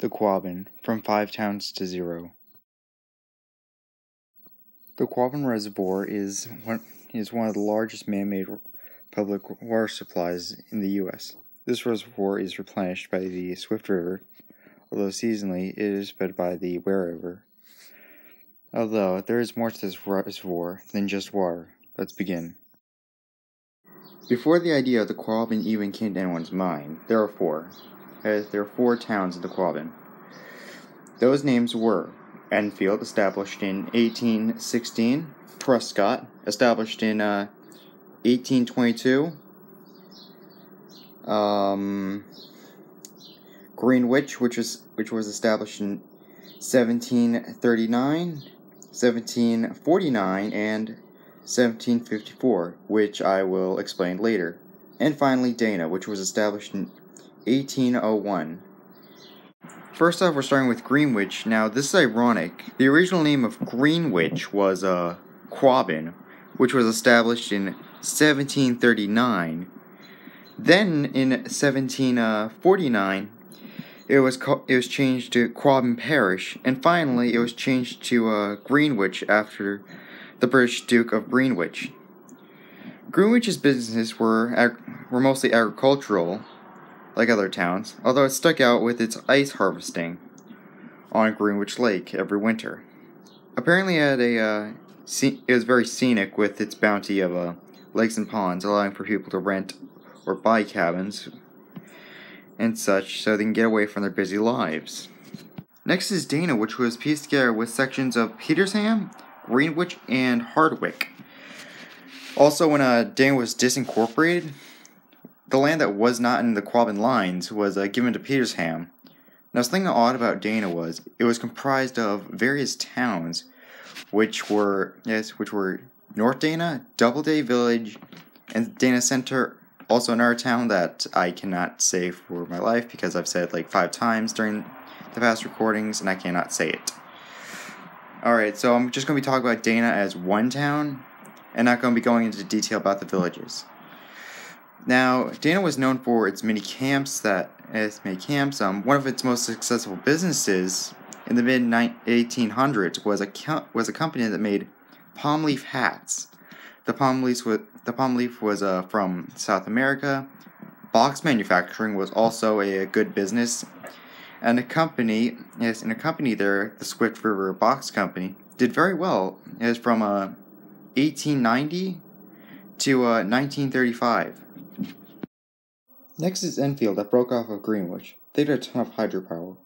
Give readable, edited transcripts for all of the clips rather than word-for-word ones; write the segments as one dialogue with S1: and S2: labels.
S1: The Quabbin, from 5 towns to 0. The Quabbin Reservoir is one of the largest man-made public water supplies in the U.S. This reservoir is replenished by the Swift River, although seasonally it is fed by the Ware River. Although there is more to this reservoir than just water, let's begin. Before the idea of the Quabbin even came to anyone's mind, there are four towns in the Quabbin. Those names were Enfield, established in 1816, Prescott, established in 1822, Greenwich, which was established in 1739, 1749, and 1754, which I will explain later, and finally Dana, which was established in 1801. First off, we're starting with Greenwich. Now, this is ironic. The original name of Greenwich was Quabbin, which was established in 1739. Then, in 1749, it was changed to Quabbin Parish, and finally, it was changed to Greenwich after the British Duke of Greenwich. Greenwich's businesses were mostly agricultural, like other towns, although it stuck out with its ice harvesting on Greenwich Lake every winter. Apparently, it was very scenic with its bounty of lakes and ponds, allowing for people to rent or buy cabins and such so they can get away from their busy lives. Next is Dana, which was pieced together with sections of Petersham, Greenwich, and Hardwick. Also, when Dana was disincorporated, the land that was not in the Quabbin lines was given to Petersham. Now, something odd about Dana was it was comprised of various towns, which were North Dana, Doubleday Village, and Dana Center. Also, another town that I cannot say for my life because I've said it like 5 times during the past recordings, and I cannot say it. Alright, so I'm just going to be talking about Dana as one town, and not going to be going into detail about the villages. Now, Dana was known for its many camps. One of its most successful businesses in the mid-1800s was a company that made palm leaf hats. The palm leaf was from South America. Box manufacturing was also a good business, and a company there, the Swift River Box Company, did very well. It was from 1890 to 1935. Next is Enfield, that broke off of Greenwich. They did a ton of hydropower,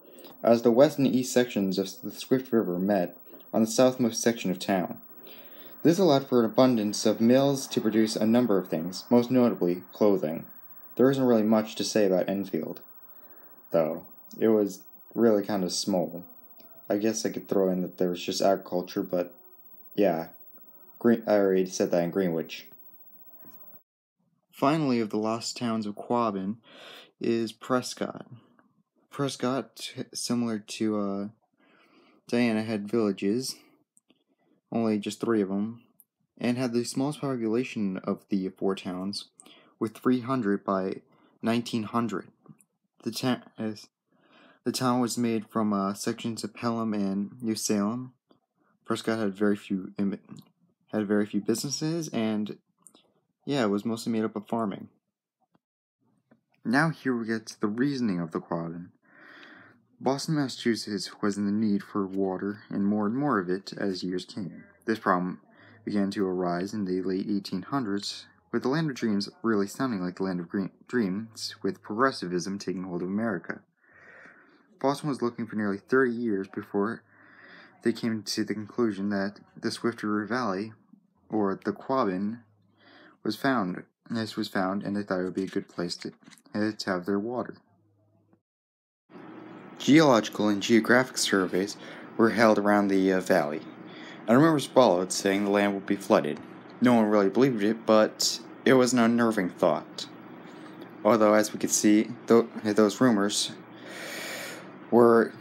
S1: as the west and east sections of the Swift River met on the southmost section of town. This allowed for an abundance of mills to produce a number of things, most notably clothing. There isn't really much to say about Enfield, though. It was really kind of small. I guess I could throw in that there was just agriculture, but yeah, I already said that in Greenwich. Finally, of the lost towns of Quabbin is Prescott. Prescott, similar to Diana, had villages, only just 3 of them, and had the smallest population of the 4 towns, with 300 by 1900. The town was made from sections of Pelham and New Salem. Prescott had very few businesses, and it was mostly made up of farming. Now here we get to the reasoning of the Quabbin. Boston, Massachusetts was in the need for water, and more of it as years came. This problem began to arise in the late 1800s, with the land of dreams really sounding like the land of dreams, with progressivism taking hold of America. Boston was looking for nearly 30 years before they came to the conclusion that the Swift River Valley, or the Quabbin, was found, and they thought it would be a good place to have their water. Geological and geographic surveys were held around the valley, and rumors followed saying the land would be flooded. No one really believed it, but it was an unnerving thought. Although, as we could see, those rumors were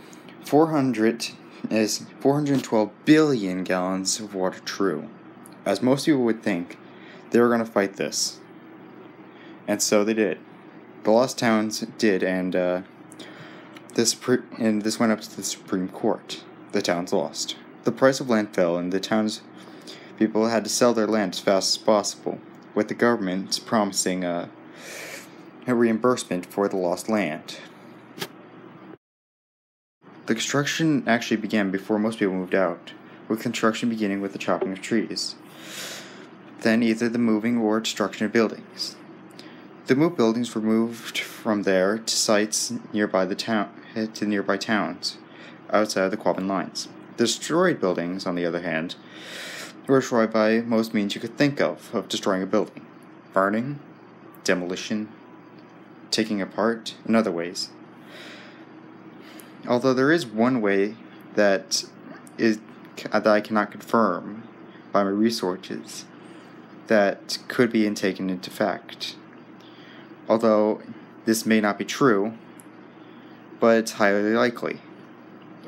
S1: 412 billion gallons of water true. As most people would think, they were going to fight this. And so they did. The lost towns did, and and this went up to the Supreme Court. The towns lost. The price of land fell, and the townspeople had to sell their land as fast as possible, with the government promising a reimbursement for the lost land. The construction actually began before most people moved out, with construction beginning with the chopping of trees, then either the moving or destruction of buildings. The moved buildings were moved from there to sites nearby nearby towns outside the Quabbin lines. The destroyed buildings, on the other hand, were destroyed by most means you could think of destroying a building: burning, demolition, taking apart, and other ways. Although there is one way that I cannot confirm by my resources that could be taken into fact. Although this may not be true, but it's highly likely.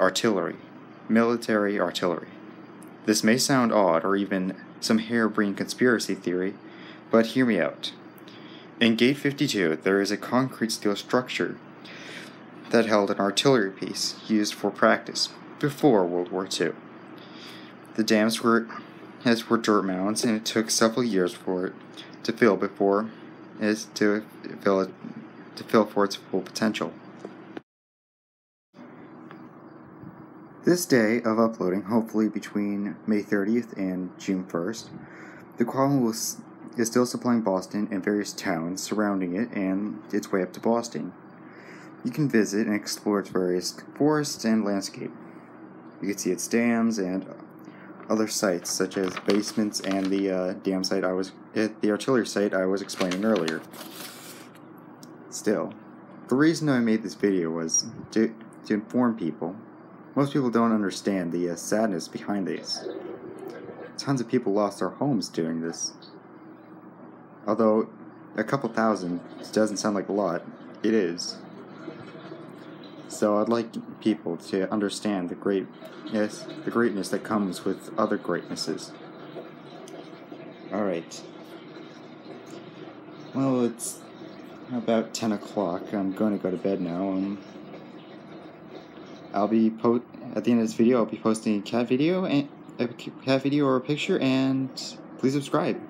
S1: Artillery. Military artillery. This may sound odd or even some harebrained conspiracy theory, but hear me out. In Gate 52, there is a concrete steel structure that held an artillery piece used for practice before World War II. The dams were dirt mounds, and it took several years for it to fill for its full potential. This day of uploading, hopefully between May 30th and June 1st, the Quabbin is still supplying Boston and various towns surrounding it and its way up to Boston. You can visit and explore its various forests and landscape. You can see its dams and other sites, such as basements and the the artillery site I was explaining earlier. Still, the reason I made this video was to inform people. Most people don't understand the sadness behind this. Tons of people lost their homes during this. Although a couple thousand doesn't sound like a lot, it is. So I'd like people to understand the greatness that comes with other greatnesses. Alright. Well, it's about 10 o'clock. I'm going to go to bed now. I'll be at the end of this video, I'll be posting a cat video or a picture, and please subscribe.